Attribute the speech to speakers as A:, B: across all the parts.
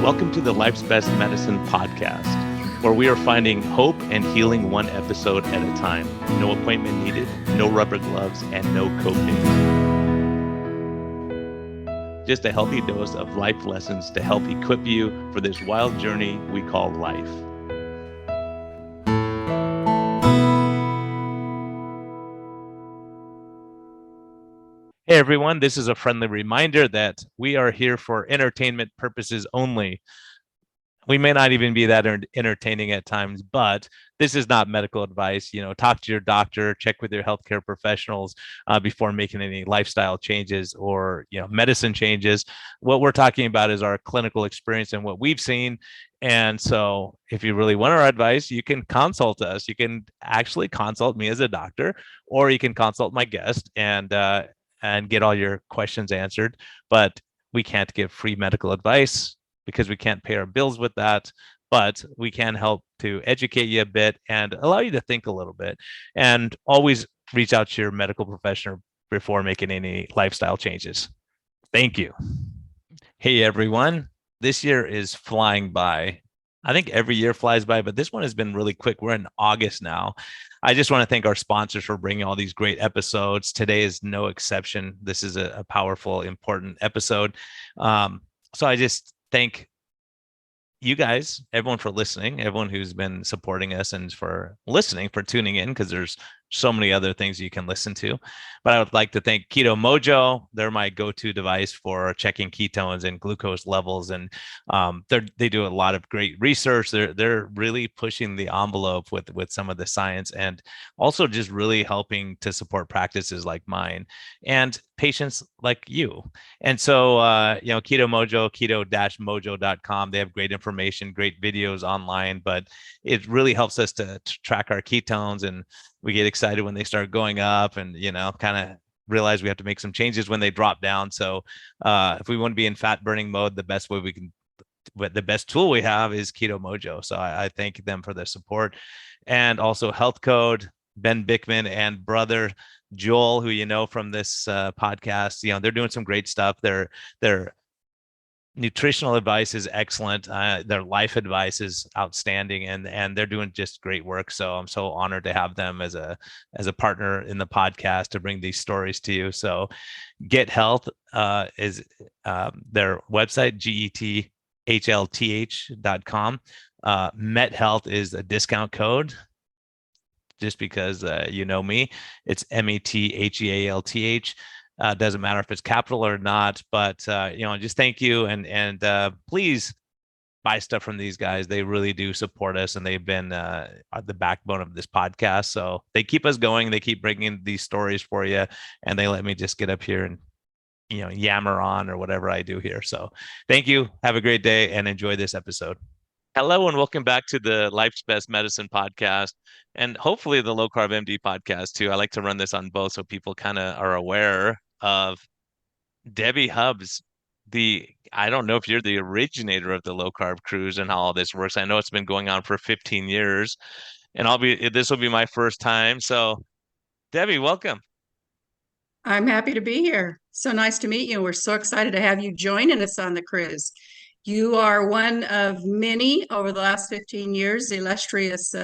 A: Welcome to the Life's Best Medicine podcast, where we are finding hope and healing one episode at a time. No appointment needed, no rubber gloves, and no coping. Just a healthy dose of life lessons to help equip you for this wild journey we call life. Hey everyone, this is a friendly reminder that we are here for entertainment purposes only. We may not even be that entertaining at times, but this is not medical advice. Talk to your doctor, check with your healthcare professionals before making any lifestyle changes or medicine changes. What we're talking about is our clinical experience and what we've seen. And so if you really want our advice, you can consult us. You can actually consult me as a doctor, or you can consult my guest and get all your questions answered. But we can't give free medical advice because we can't pay our bills with that, but we can help to educate you a bit and allow you to think a little bit, and always reach out to your medical professional before making any lifestyle changes. Thank you. Hey, everyone. This year is flying by. I think every year flies by, but this one has been really quick. We're in August now. I just want to thank our sponsors for bringing all these great episodes. Today is no exception. This is a powerful, important episode. So I just thank you guys, everyone, for listening, everyone who's been supporting us and for listening, for tuning in, because there's so many other things you can listen to. But I would like to thank Keto Mojo. They're my go-to device for checking ketones and glucose levels, and they do a lot of great research. They're really pushing the envelope with some of the science, and also just really helping to support practices like mine and patients like you. And so Keto Mojo, keto-mojo.com, they have great information, great videos online, but it really helps us to track our ketones, and we get excited when they start going up, and kind of realize we have to make some changes when they drop down. So if we want to be in fat burning mode, the best tool we have is Keto Mojo. So I thank them for their support. And also Health Code, Ben Bickman and brother Joel, who from this podcast. They're doing some great stuff. Their nutritional advice is excellent. Their life advice is outstanding, and they're doing just great work. So I'm so honored to have them as a partner in the podcast to bring these stories to you. So Get Health is their website, GETHLTH.com. Met Health is a discount code. Just because me, it's METHEALTH. Doesn't matter if it's capital or not, but just thank you, and please buy stuff from these guys. They really do support us, and they've been the backbone of this podcast. So they keep us going. They keep bringing these stories for you, and they let me just get up here and yammer on or whatever I do here. So thank you. Have a great day and enjoy this episode. Hello and welcome back to the Life's Best Medicine podcast, and hopefully the Low Carb MD podcast too. I like to run this on both so people kind of are aware of Debbie Hubbs. I don't know if you're the originator of the Low Carb Cruise and how all this works. I know it's been going on for 15 years, and this will be my first time. So Debbie, welcome.
B: I'm happy to be here. So nice to meet you. We're so excited to have you joining us on the cruise. You are one of many over the last 15 years, illustrious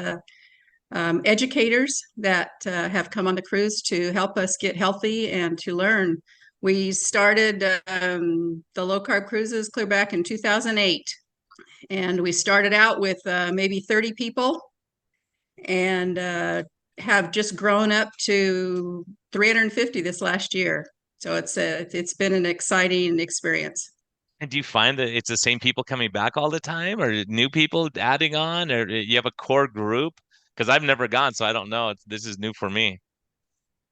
B: educators that have come on the cruise to help us get healthy and to learn. We started the Low Carb Cruises clear back in 2008. And we started out with maybe 30 people and have just grown up to 350 this last year. So it's been an exciting experience.
A: And do you find that it's the same people coming back all the time, or new people adding on, or you have a core group? Because I've never gone, so I don't know. This is new for me.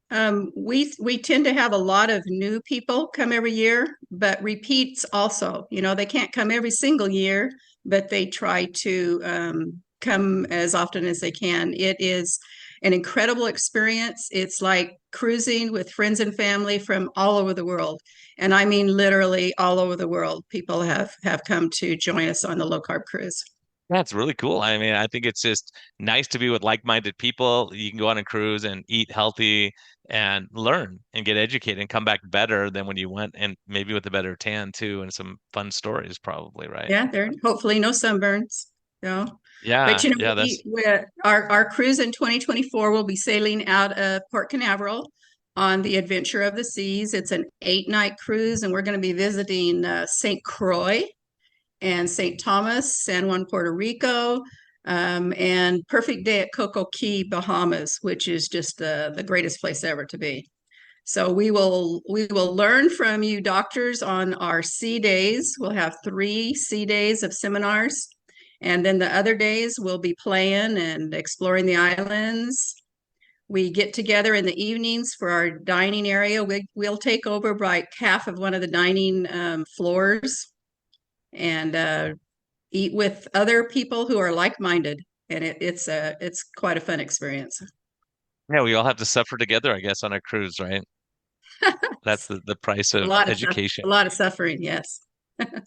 B: We tend to have a lot of new people come every year, but repeats also. They can't come every single year, but they try to come as often as they can. It is an incredible experience. It's like cruising with friends and family from all over the world. And I mean literally all over the world. People have come to join us on the Low Carb Cruise.
A: That's really cool. I mean, I think it's just nice to be with like-minded people. You can go on a cruise and eat healthy and learn and get educated and come back better than when you went, and maybe with a better tan too, and some fun stories probably, right?
B: Yeah, there hopefully no sunburns. No. But
A: Yeah,
B: you know,
A: yeah, that's
B: our cruise in 2024 will be sailing out of Port Canaveral on the Adventure of the Seas. It's an 8-night cruise, and we're going to be visiting St. Croix and St. Thomas, San Juan, Puerto Rico, and perfect day at Coco Key, Bahamas, which is just the greatest place ever to be. So we will learn from you doctors on our sea days. We'll have 3 sea days of seminars. And then the other days we'll be playing and exploring the islands. We get together in the evenings for our dining area. We'll take over like half of one of the dining floors and eat with other people who are like-minded. And it's quite a fun experience.
A: yeah, we all have to suffer together, I guess, on a cruise, right? That's the price
B: A
A: of
B: lot of a
A: education.
B: lot of suffering, yes.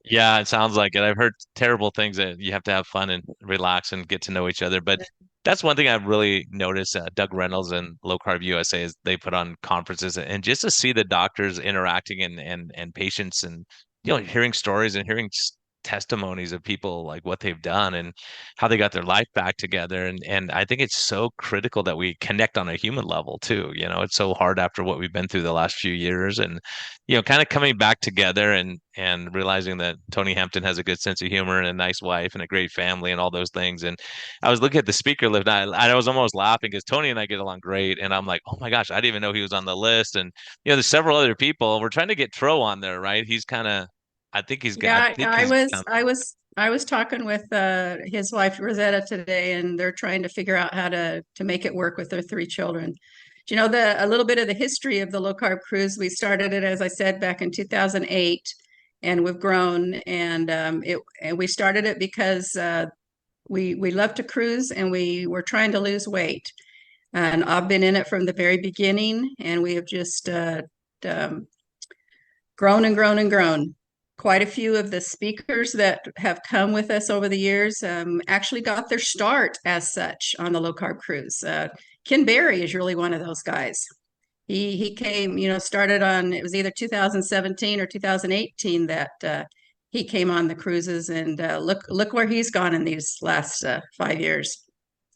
A: Yeah, it sounds like it. I've heard terrible things that you have to have fun and relax and get to know each other. But that's one thing I've really noticed. Doug Reynolds and Low Carb USA is they put on conferences, and just to see the doctors interacting and patients, and hearing stories and hearing testimonies of people, like what they've done and how they got their life back together. And I think it's so critical that we connect on a human level too. It's so hard after what we've been through the last few years, and kind of coming back together and realizing that Tony Hampton has a good sense of humor and a nice wife and a great family and all those things. And I was looking at the speaker list, and I was almost laughing because Tony and I get along great. And I'm like, oh my gosh, I didn't even know he was on the list. And there's several other people. We're trying to get Tro on there, right? He's kind of, I
B: Yeah,
A: think he's coming.
B: I was talking with his wife Rosetta today, and they're trying to figure out how to make it work with their 3 children. Do you know a little bit of the history of the low carb cruise? We started it, as I said, back in 2008, and we've grown. And we started it because we love to cruise, and we were trying to lose weight. And I've been in it from the very beginning, and we have just um, grown and grown and grown. Quite a few of the speakers that have come with us over the years actually got their start as such on the low carb cruise. Ken Berry is really one of those guys. He came, started on, it was either 2017 or 2018 that he came on the cruises, and look where he's gone in these last 5 years.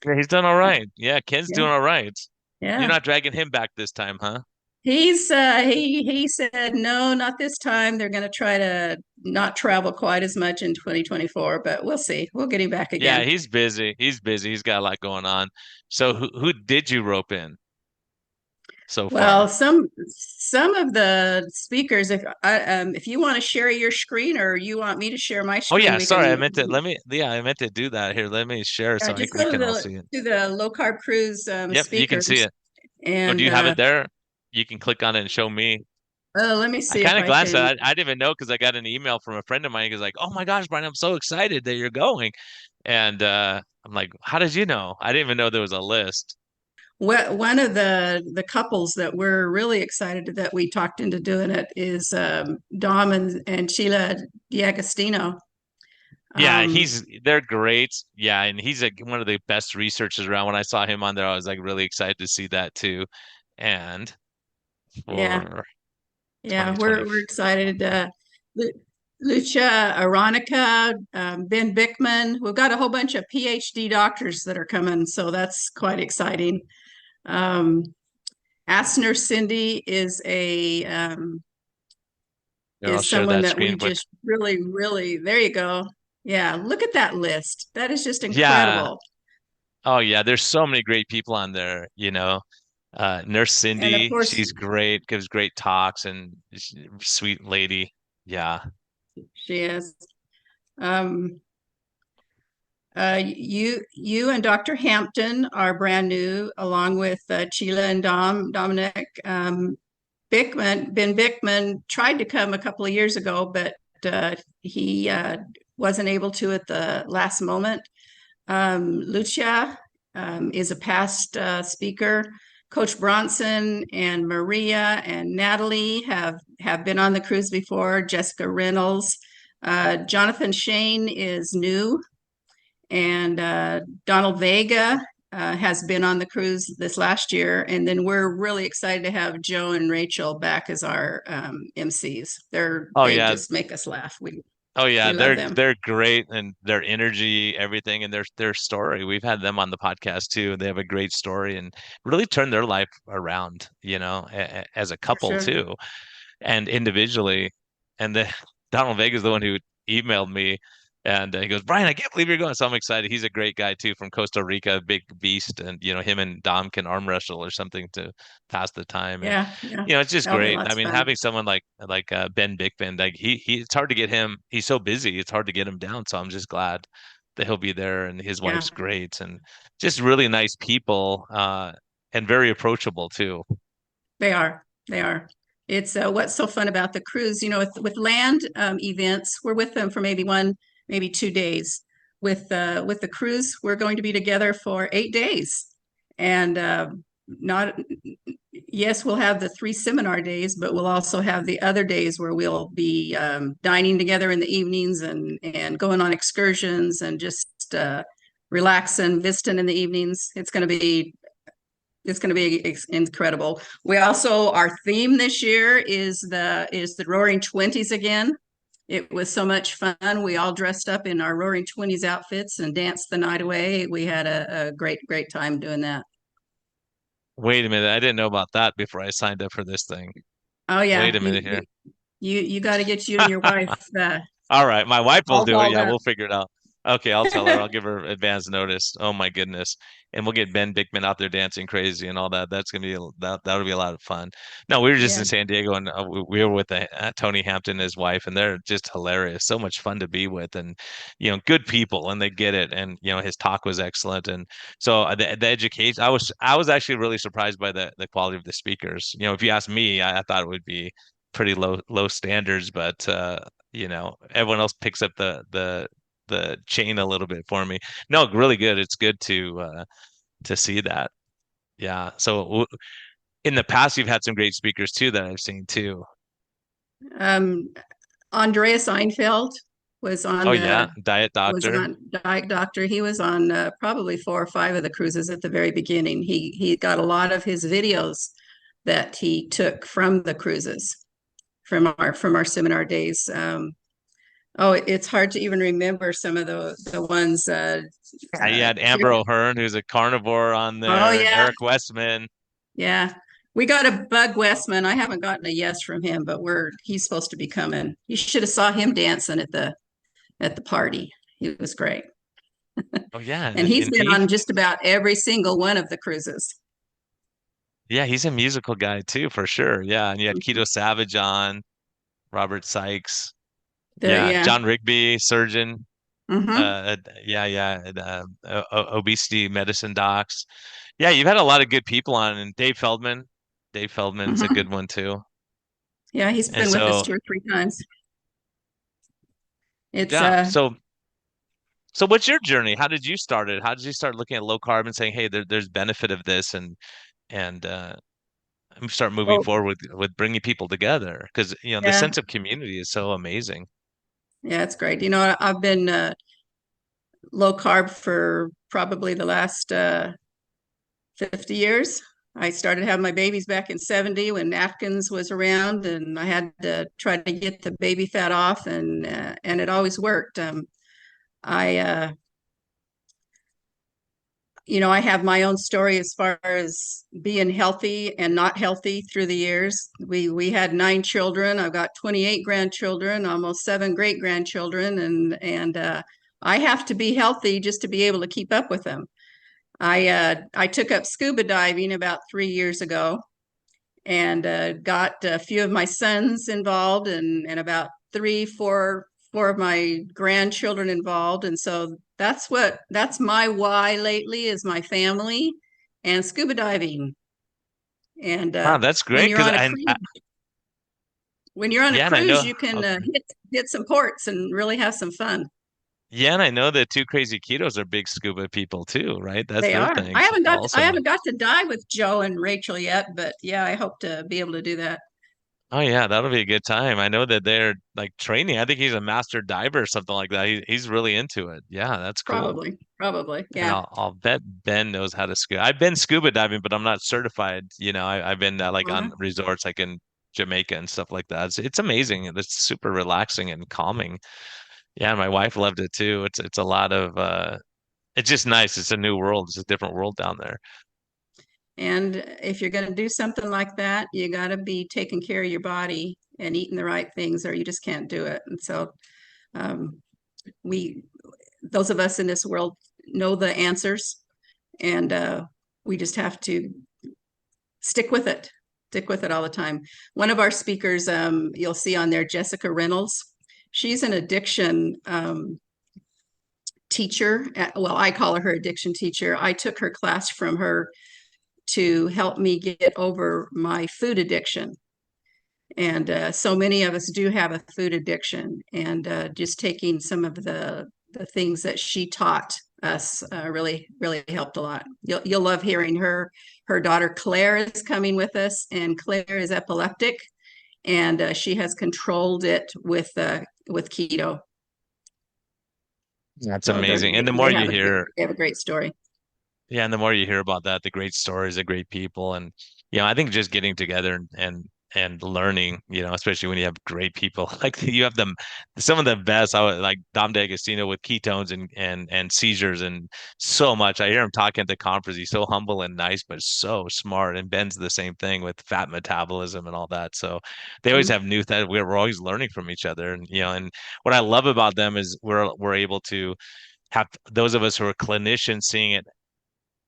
A: Yeah, he's done all right. Yeah, Ken's
B: Yeah,
A: doing all right. You're
B: yeah.
A: not dragging him back this time, huh?
B: He said no, not this time. They're going to try to not travel quite as much in 2024, but we'll see. We'll get him back
A: Yeah,
B: again.
A: he's busy. He's busy. He's got a lot going on. So who did you rope in so
B: Well,
A: far?
B: some of the speakers, if you want to share your screen or you want me to share my
A: Oh
B: screen,
A: yeah,
B: we
A: sorry. I
B: can.
A: meant to yeah, I meant to do that. Here, let me share so
B: Just
A: we
B: go
A: can all see it.
B: to the low carb cruise
A: Yep, you can see
B: speakers,
A: it. Or do
B: and
A: you have it there? You can click on it and show me.
B: let me
A: I
B: see if
A: kind of
B: I
A: glanced
B: can.
A: at it. I didn't even know because I got an email from a friend of mine. He was like, "Oh my gosh, Brian, I'm so excited that you're going." And I'm like, "How did you know?" I didn't even know there was a list.
B: One of the couples that we're really excited that we talked into doing it is Dom and Sheila D'Agostino.
A: Yeah,
B: Um,
A: they're great. Yeah, and he's like one of the best researchers around. When I saw him on there, I was like really excited to see that too. And
B: yeah,
A: for
B: yeah,
A: 2020,
B: we're excited. Lu- Lucia Aronica, Ben Bickman. We've got a whole bunch of PhD doctors that are coming, so that's quite exciting. Um, Asner Cindy
A: I'll
B: is
A: share
B: someone
A: that
B: that we
A: screen. But
B: just really, really, there you go. Yeah, look at that list. That is just
A: yeah,
B: incredible.
A: oh yeah, there's so many great people on there, Nurse
B: And of
A: Cindy,
B: course,
A: she's great, gives great talks, and sweet lady. Yeah.
B: she is. Um, you and Dr. Hampton are brand new, along with Sheila and Dominic. Ben Bickman tried to come a couple of years ago, but he wasn't able to at the last moment. Lucia is a past speaker. Coach Bronson and Maria and Natalie have been on the cruise before. Jessica Reynolds. Jonathan Shane is new, and Donald Vega has been on the cruise this last year, and then we're really excited to have Joe and Rachel back as our MCs.
A: Oh
B: They
A: yeah.
B: just make us laugh.
A: Oh yeah,
B: We love them.
A: they're great, and their energy, everything, and their story. We've had them on the podcast too. They have a great story and really turned their life around, as a
B: For
A: couple
B: sure.
A: too, and individually. And the Donald Vega's the one who emailed me, and he goes, "Brian, I can't believe you're going." So I'm excited. He's a great guy too, from Costa Rica, big beast, and him and Dom can arm wrestle or something to pass the time. And
B: Yeah, yeah.
A: it's just
B: That'll be
A: great. I
B: lots of
A: mean,
B: fun.
A: having someone like Ben Bickman, like he it's hard to get him. He's so busy. It's hard to get him down. So I'm just glad that he'll be there, and his
B: Yeah,
A: wife's great, and just really nice people, and very approachable too.
B: they are. They are. It's what's so fun about the cruise, with land events, we're with them for maybe 2 days. With the cruise, we're going to be together for 8 days, and not yes, we'll have the 3 seminar days, but we'll also have the other days where we'll be dining together in the evenings and going on excursions and just relaxing, visiting in the evenings. It's going to be incredible. We also, our theme this year is the Roaring Twenties again. It was so much fun. We all dressed up in our Roaring Twenties outfits and danced the night away. We had a great time doing that.
A: Wait a minute, I didn't know about that before I signed up for this thing.
B: Oh
A: Wait
B: yeah,
A: a minute here.
B: you got to get you and your wife
A: All right, my wife will
B: all
A: do it.
B: dolled
A: Yeah,
B: up.
A: we'll figure it out. Okay, I'll tell her. I'll give her advance notice. Oh my goodness. And we'll get Ben Bickman out there dancing crazy and all that. That's gonna be that'll be a lot of fun. No, we were just
B: Yeah,
A: in San Diego, and we were with Tony Hampton and his wife, and they're just hilarious. So much fun to be with, and good people, and they get it. And his talk was excellent, and so the education. I was actually really surprised by the quality of the speakers. If you ask me, I thought it would be pretty low standards, but everyone else picks up the chain a little bit for me. No, really good. It's good to see that. Yeah. So in the past, you've had some great speakers too that I've seen too.
B: um, Andreas Einfeld was
A: Oh
B: on
A: yeah, Diet
B: was
A: Doctor.
B: on Diet Doctor. He was on probably 4 or 5 of the cruises at the very beginning. He got a lot of his videos that he took from the cruises, from our seminar days. Oh, it's hard to even remember some of the ones.
A: Yeah, you had Amber O'Hearn, who's a carnivore on
B: Oh
A: there, and
B: yeah,
A: Eric Westman.
B: yeah. We got a Bug Westman. I haven't gotten a yes from him, but he's supposed to be coming. You should have saw him dancing at the party. He was great.
A: Oh yeah,
B: And
A: and,
B: he's
A: and
B: been
A: he
B: on just about every single one of the cruises.
A: yeah, he's a musical guy too, for sure. Yeah, and you had Keto Savage on, Robert Sykes. Yeah,
B: Yeah.
A: John Rigby, surgeon.
B: Hmm.
A: Yeah, yeah, and, obesity medicine docs. Yeah, you've had a lot of good people on, and Dave Feldman. Dave Feldman's a good
B: Hmm.
A: one too.
B: Yeah, he's
A: And
B: been with us
A: so,
B: 2 or 3 times. It's
A: yeah, so what's your journey? How did you start it? How did you start looking at low carb and saying, "Hey, there's benefit of this," and start moving
B: oh
A: forward with bringing people together? Because the
B: yeah,
A: sense of community is so amazing.
B: yeah, it's great. I've been low carb for probably the last 50 years. I started having my babies back in 70 when Atkins was around, and I had to try to get the baby fat off, and it always worked. I I have my own story as far as being healthy and not healthy through the years. We had 9 children. I've got 28 grandchildren, almost 7 great grandchildren, and I have to be healthy just to be able to keep up with them. I took up scuba diving about 3 years ago, and got a few of my sons involved, and about four of my grandchildren involved. And so that's my why lately, is my family and scuba diving. And
A: Wow, that's
B: when
A: great.
B: you're
A: Because
B: on a cruise,
A: yeah, and I
B: cruise,
A: know.
B: you can
A: Okay.
B: hit some ports and really have some fun.
A: Yeah, and I know that Two Crazy Ketos are big scuba people too, right? That's
B: They
A: their
B: are.
A: thing
B: I
A: also.
B: haven't got to dive with Joe and Rachel yet, but yeah, I hope to be able to do that.
A: Oh yeah, that'll be a good time. I know that they're like training. I think he's a master diver or something like that. He's really into it. Yeah, that's cool.
B: Probably.
A: And
B: Yeah.
A: I'll bet Ben knows how to scuba. I've been scuba diving, but I'm not certified. I've been like
B: Uh-huh.
A: on resorts like in Jamaica and stuff like that. It's amazing. It's super relaxing and calming. Yeah, my wife loved it too. It's a lot of it's just nice. It's a new world. It's a different world down there.
B: And if you're going to do something like that, you got to be taking care of your body and eating the right things, or you just can't do it. And so, um, we, those of us in this world, know the answers, and we just have to stick with it. Stick with it all the time. One of our speakers, you'll see on there, Jessica Reynolds. She's an addiction teacher. Well, I call her addiction teacher. I took her class from her to help me get over my food addiction. And so many of us do have a food addiction, and just taking some of the things that she taught us really helped a lot. You'll love hearing her. Her daughter Claire is coming with us, and Claire is epileptic, and she has controlled it with keto.
A: That's
B: So
A: amazing. And the more you hear,
B: they have a great story.
A: yeah, and the more you hear about that, the great stories, the great people, and I think just getting together and learning, especially when you have great people like you have them, some of the best. I would like Dom D'Agostino with ketones and seizures and so much. I hear him talking at the conference. He's so humble and nice, but so smart. And Ben's the same thing with fat metabolism and all that. So they always
B: Mm-hmm.
A: have new that we're always learning from each other, and and what I love about them is we're able to have those of us who are clinicians seeing it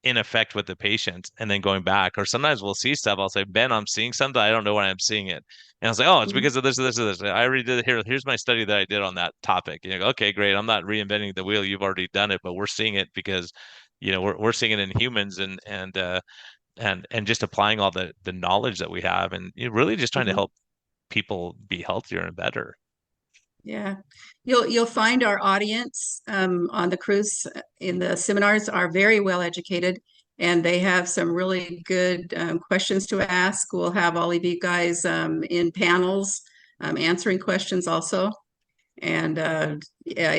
A: in effect with the patient and then going back. Or sometimes we'll see stuff. I'll say, Ben, I'm seeing something. I don't know why I'm seeing it. And I was like, oh, it's
B: Mm-hmm.
A: because of this, this, this. I already did it here. Here's my study that I did on that topic. Go, okay, great. I'm not reinventing the wheel. You've already done it, but we're seeing it because, we're seeing it in humans and just applying all the knowledge that we have and really just trying to
B: Mm-hmm.
A: help people be healthier and better.
B: Yeah, you'll find our audience on the cruise in the seminars are very well educated, and they have some really good questions to ask. We'll have all of you guys in panels answering questions also, and yeah,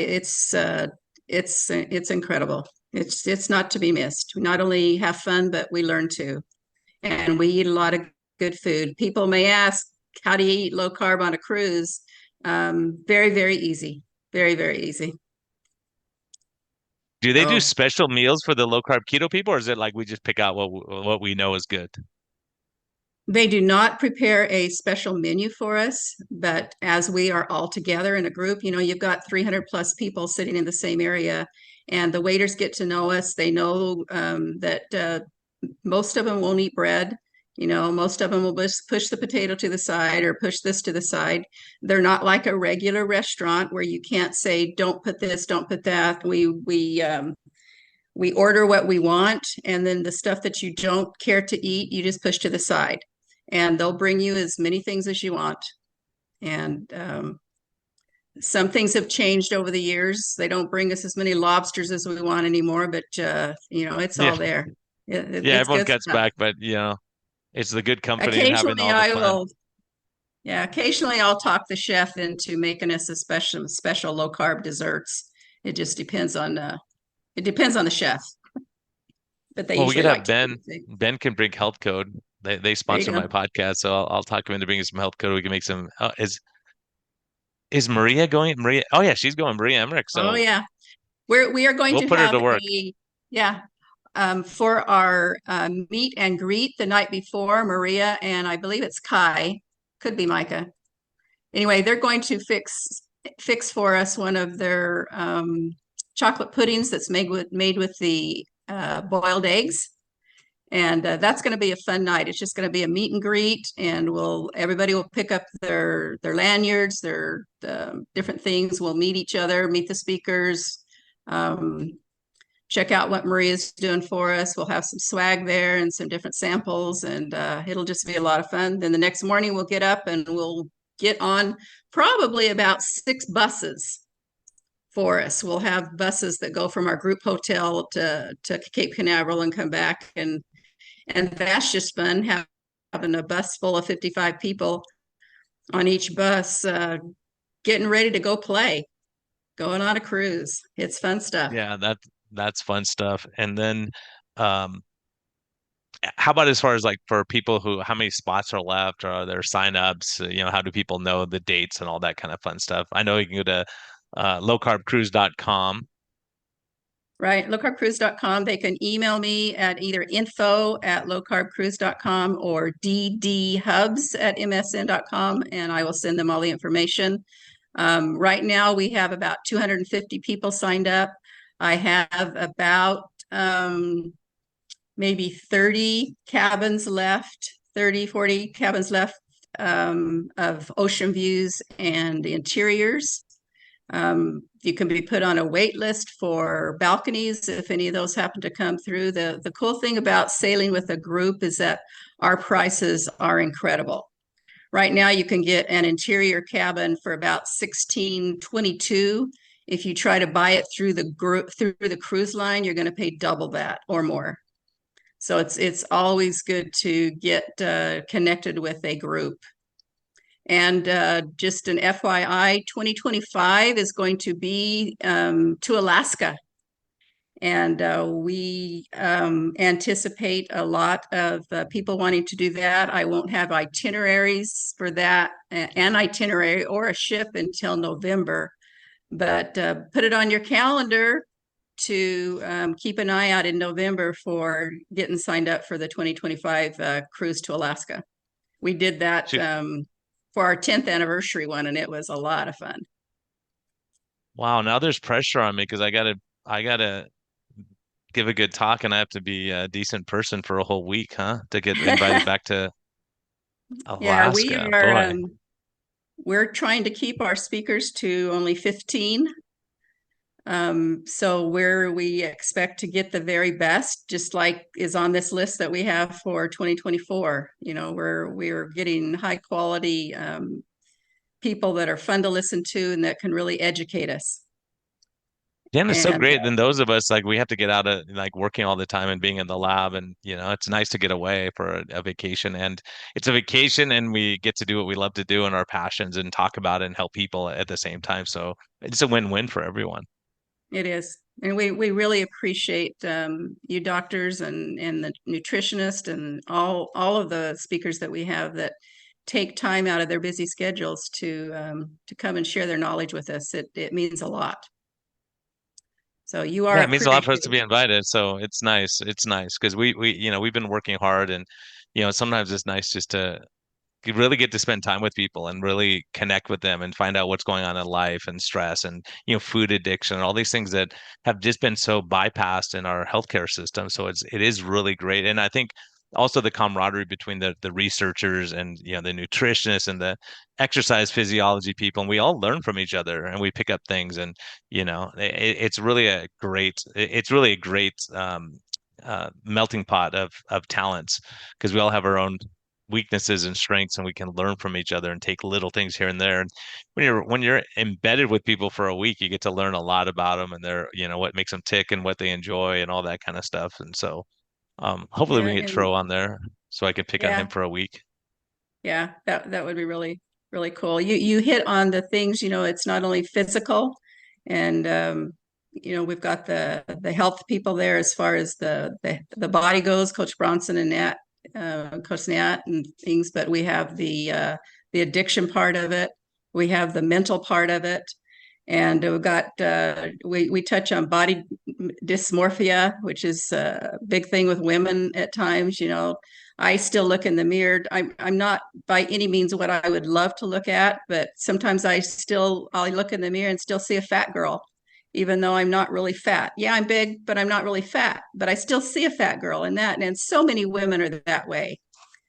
B: it's incredible. It's not to be missed. We not only have fun, but we learn too, and we eat a lot of good food. People may ask, how do you eat low carb on a cruise? Very easy. Very easy.
A: Do they do
B: So
A: special meals for the low carb keto people, or is it like we just pick out what we know is good?
B: they do not prepare a special menu for us, but as we are all together in a group, you've got 300 plus people sitting in the same area, and the waiters get to know us. They know that most of them won't eat bread. Most of them will just push the potato to the side or push this to the side. They're not like a regular restaurant where you can't say, don't put this, don't put that. We order what we want, and then the stuff that you don't care to eat, you just push to the side. And they'll bring you as many things as you want. And some things have changed over the years. They don't bring us as many lobsters as we want anymore, but it's
A: Yeah.
B: all there.
A: Yeah,
B: It's
A: everyone
B: good
A: cuts
B: stuff.
A: back, but it's the good company and having
B: Occasionally
A: all the
B: I
A: fun.
B: will, yeah, occasionally I'll talk the chef into making us a special low carb desserts. It just depends on the chef, but they
A: Well, we could
B: usually like
A: have
B: to do
A: Ben.
B: the thing.
A: Ben can bring Health Code. They
B: There you
A: sponsor my
B: go.
A: podcast, so I'll talk him into bringing some Health Code. We can make some. Is Maria going? Maria? Oh yeah, she's going. Maria Emmerich.
B: Oh
A: So
B: yeah. We are going
A: we'll
B: to
A: put her
B: have
A: to work.
B: yeah, for our meet and greet the night before, Maria and I believe it's Kai, could be Micah. Anyway, they're going to fix for us one of their chocolate puddings that's made with the boiled eggs, and that's going to be a fun night. It's just going to be a meet and greet, and everybody will pick up their lanyards, their different things. We'll meet each other, meet the speakers. Um, Check out what Maria's doing for us. We'll have some swag there and some different samples, and it'll just be a lot of fun. Then the next morning we'll get up and we'll get on probably about 6 buses for us. We'll have buses that go from our group hotel to Cape Canaveral and come back, and that's just fun having a bus full of 55 people on each bus, getting ready to go play, going on a cruise. It's fun stuff.
A: Yeah, that's fun stuff. And then um how about as far as like for people who how many spots are left or are there signups? How do people know the dates and all that kind of fun stuff? I know you can go to lowcarbcruise.com.
B: Right. Lowcarbcruise.com. They can email me at either info@lowcarbcruise.com or ddhubs@msn.com, and I will send them all the information. Right now, we have about 250 people signed up. I have about maybe 30 cabins left, 30, 40 cabins left of ocean views and interiors. You can be put on a wait list for balconies if any of those happen to come through. The cool thing about sailing with a group is that our prices are incredible. Right now, you can get an interior cabin for about 1622. If you try to buy it through the group through the cruise line, you're going to pay double that or more. So it's always good to get connected with a group. And just an FYI, 2025 is going to be to Alaska. And we anticipate a lot of people wanting to do that. I won't have itineraries for that, an itinerary or a ship until November. But put it on your calendar to keep an eye out in November for getting signed up for the 2025 cruise to Alaska. We did that
A: Shoot.
B: for our 10th anniversary one, and it was a lot of fun.
A: Wow, now there's pressure on me because I gotta give a good talk and I have to be a decent person for a whole week, huh? To get invited back to
B: Yeah, we
A: Alaska.
B: are.
A: Boy.
B: We're trying to keep our speakers to only 15. So where we expect to get the very best, just like is on this list that we have for 2024. We're getting high quality people that are fun to listen to and that can really educate us.
A: Dan is so
B: And
A: great. Then those of us like we have to get out of like working all the time and being in the lab and it's nice to get away for a vacation and it's a vacation and we get to do what we love to do and our passions and talk about it and help people at the same time. So it's a win-win for everyone.
B: it is. And we really appreciate you doctors and the nutritionist and all of the speakers that we have that take time out of their busy schedules to come and share their knowledge with us. It means a lot. So you are
A: Yeah, it means a lot for us to
B: appreciated.
A: be invited. So it's nice. It's nice because we've been working hard and sometimes it's nice just to you really get to spend time with people and really connect with them and find out what's going on in life and stress and food addiction and all these things that have just been so bypassed in our healthcare system. So it is really great. And I think also the camaraderie between the researchers and the nutritionists and the exercise physiology people and we all learn from each other and we pick up things and it's really a great melting pot of talents because we all have our own weaknesses and strengths and we can learn from each other and take little things here and there and when you're embedded with people for a week you get to learn a lot about them and their what makes them tick and what they enjoy and all that kind of stuff and so hopefully we
B: Yeah,
A: can get
B: and
A: Tro on there so I can pick on him
B: yeah,
A: for a week.
B: yeah, that would be really, really cool. You hit on the things, it's not only physical and we've got the health people there as far as the body goes, Coach Bronson and Nat, Coach Nat and things, but we have the addiction part of it. We have the mental part of it. And we've got we touch on body dysmorphia, which is a big thing with women at times. I still look in the mirror. I'm not by any means what I would love to look at, but sometimes I'll look in the mirror and still see a fat girl, even though I'm not really fat. Yeah, I'm big, but I'm not really fat. But I still see a fat girl in that, and so many women are that way.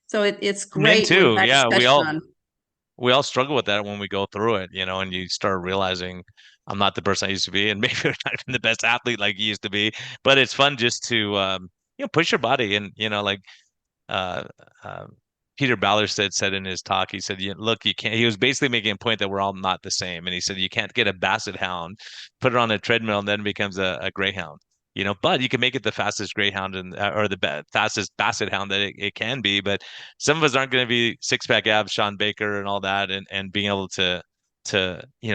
B: So it's
A: Men
B: great when
A: too,
B: that is
A: yeah, we
B: touched
A: all
B: on.
A: we all struggle with that when we go through it, and you start realizing I'm not the person I used to be, and maybe I'm not even the best athlete like you used to be. But it's fun just to push your body, and like uh, uh, Peter Ballard said in his talk, he said, "Look, you can't." He was basically making a point that we're all not the same, and he said you can't get a basset hound, put it on a treadmill, and then it becomes a greyhound. but you can make it the fastest greyhound or the fastest basset hound that it can be. But some of us aren't going to be six pack abs, Sean Baker, and all that, and being able to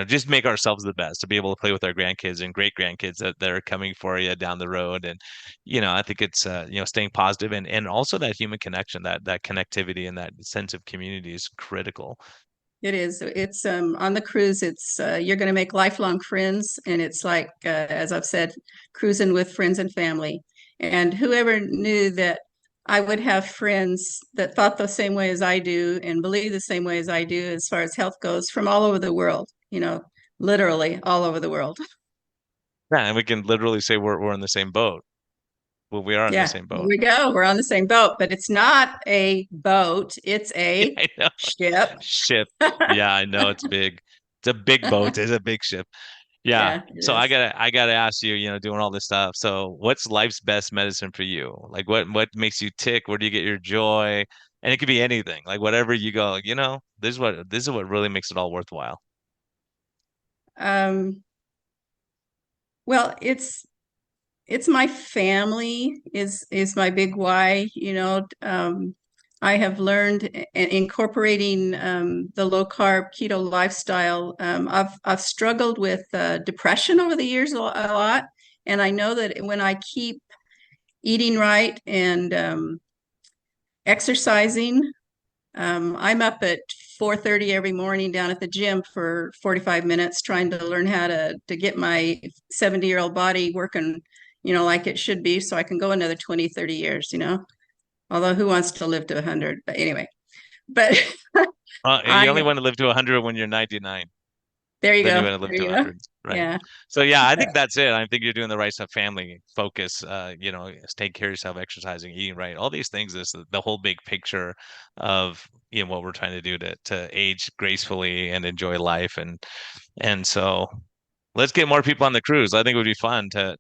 A: just make ourselves the best, to be able to play with our grandkids and great grandkids that are coming for you down the road. And I think it's staying positive, and also that human connection, that connectivity and that sense of community is critical.
B: It is. It's on the cruise. It's you're going to make lifelong friends, and it's like as I've said, cruising with friends and family. And whoever knew that I would have friends that thought the same way as I do and believe the same way as I do as far as health goes, from all over the world. Literally all over the world.
A: Yeah, and we can literally say we're in the same boat. Well, we are in the
B: Yeah,
A: same
B: here
A: boat.
B: we go. We're on the same boat, but it's not a boat. It's
A: Yeah,
B: a
A: I know.
B: ship.
A: Ship. Yeah, I know it's big. It's a big boat. It's a big ship. Yeah.
B: Yeah, it
A: So I
B: is.
A: gotta I gotta ask you, doing all this stuff. So what's life's best medicine for you? Like what makes you tick? Where do you get your joy? And it could be anything. Like whatever you go, like, this is what really makes it all worthwhile.
B: Um, well, it's my family is my big why. I have learned incorporating the low carb keto lifestyle. I've struggled with depression over the years a lot, and I know that when I keep eating right and exercising, I'm up at 4:30 every morning down at the gym for 45 minutes trying to learn how to get my 70-year-old body working, like it should be, so I can go another 20, 30 years. Although who wants to live to 100? But anyway, but
A: You
B: I
A: only want to live to 100 when you're 99.
B: there you
A: Then you
B: go.
A: want to live
B: There
A: to
B: you go.
A: 100, right?
B: Yeah.
A: So yeah, I think that's it. I think you're doing the right stuff. Family focus, take care of yourself, exercising, eating right. All these things is the whole big picture of what we're trying to do to age gracefully and enjoy life. And so let's get more people on the cruise. I think it would be fun to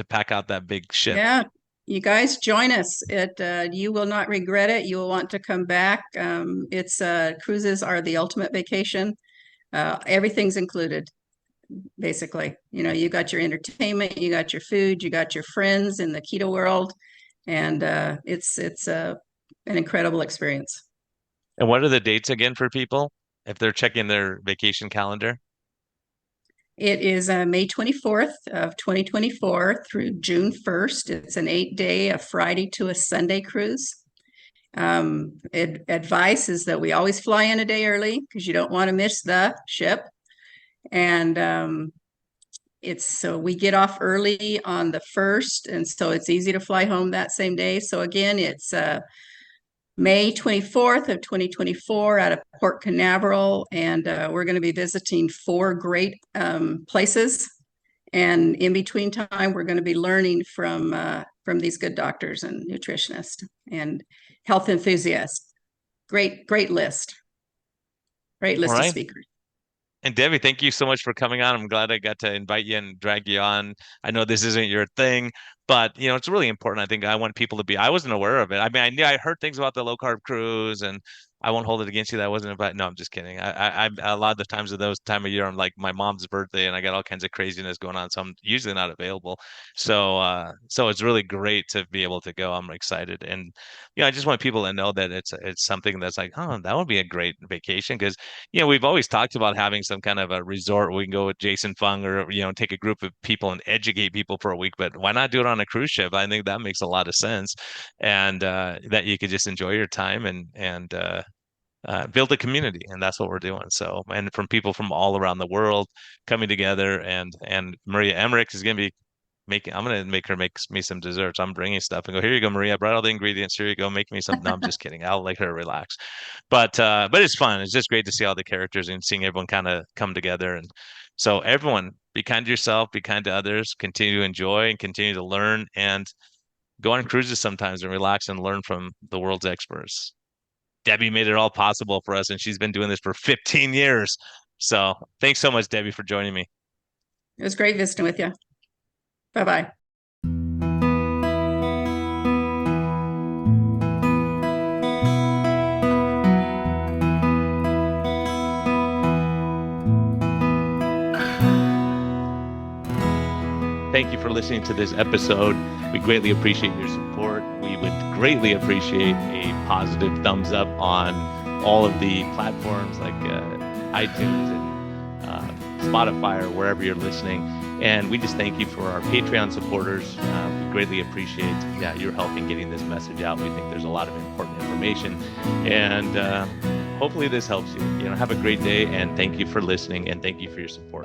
A: pack out that big ship.
B: Yeah. You guys join us. You will not regret it. You will want to come back. It's cruises are the ultimate vacation. Everything's included, basically. You got your entertainment, you got your food, you got your friends in the keto world, and it's an incredible experience.
A: And what are the dates again for people if they're checking their vacation calendar?
B: It is May 24th of 2024 through June 1st. It's an 8-day, a Friday to a Sunday cruise. Advice is that we always fly in a day early because you don't want to miss the ship. And so we get off early on the 1st, and so it's easy to fly home that same day. So again, it's May 24th of 2024 out of Port Canaveral, and we're going to be visiting 4 great places. And in between time, we're going to be learning from these good doctors and nutritionists and health enthusiasts. Great list. Great
A: All
B: list of
A: right.
B: speakers.
A: And Debbie, thank you so much for coming on. I'm glad I got to invite you and drag you on. I know this isn't your thing, but it's really important. I think I want people to be. I wasn't aware of it. I mean, I heard things about the low carb cruise, and I won't hold it against you that I wasn't about. No, I'm just kidding. A lot of the times of those time of year, I'm like my mom's birthday, and I got all kinds of craziness going on, so I'm usually not available. So it's really great to be able to go. I'm excited, and I just want people to know that it's something that's like, oh, that would be a great vacation because we've always talked about having some kind of a resort where we can go with Jason Fung or, take a group of people and educate people for a week, but why not do it on a cruise ship? I think that makes a lot of sense. And that you could just enjoy your time and build a community. And that's what we're doing. So, and from people from all around the world coming together, and Maria Emmerich is going to be I'm gonna make her make me some desserts. I'm bringing stuff and go, here you go, Maria. I brought all the ingredients. Here you go. Make me some. No, I'm just kidding. I'll let her relax. But it's fun. It's just great to see all the characters and seeing everyone kind of come together. And so everyone, be kind to yourself, be kind to others, continue to enjoy and continue to learn, and go on cruises sometimes and relax and learn from the world's experts. Debbie made it all possible for us, and she's been doing this for 15 years. So thanks so much, Debbie, for joining me.
B: It was great visiting with you. Bye-bye.
A: Thank you for listening to this episode. We greatly appreciate your support. We would greatly appreciate a positive thumbs up on all of the platforms like iTunes and Spotify or wherever you're listening. And we just thank you for our Patreon supporters. We greatly appreciate your help in getting this message out. We think there's a lot of important information, and hopefully this helps you. Have a great day, and thank you for listening, and thank you for your support.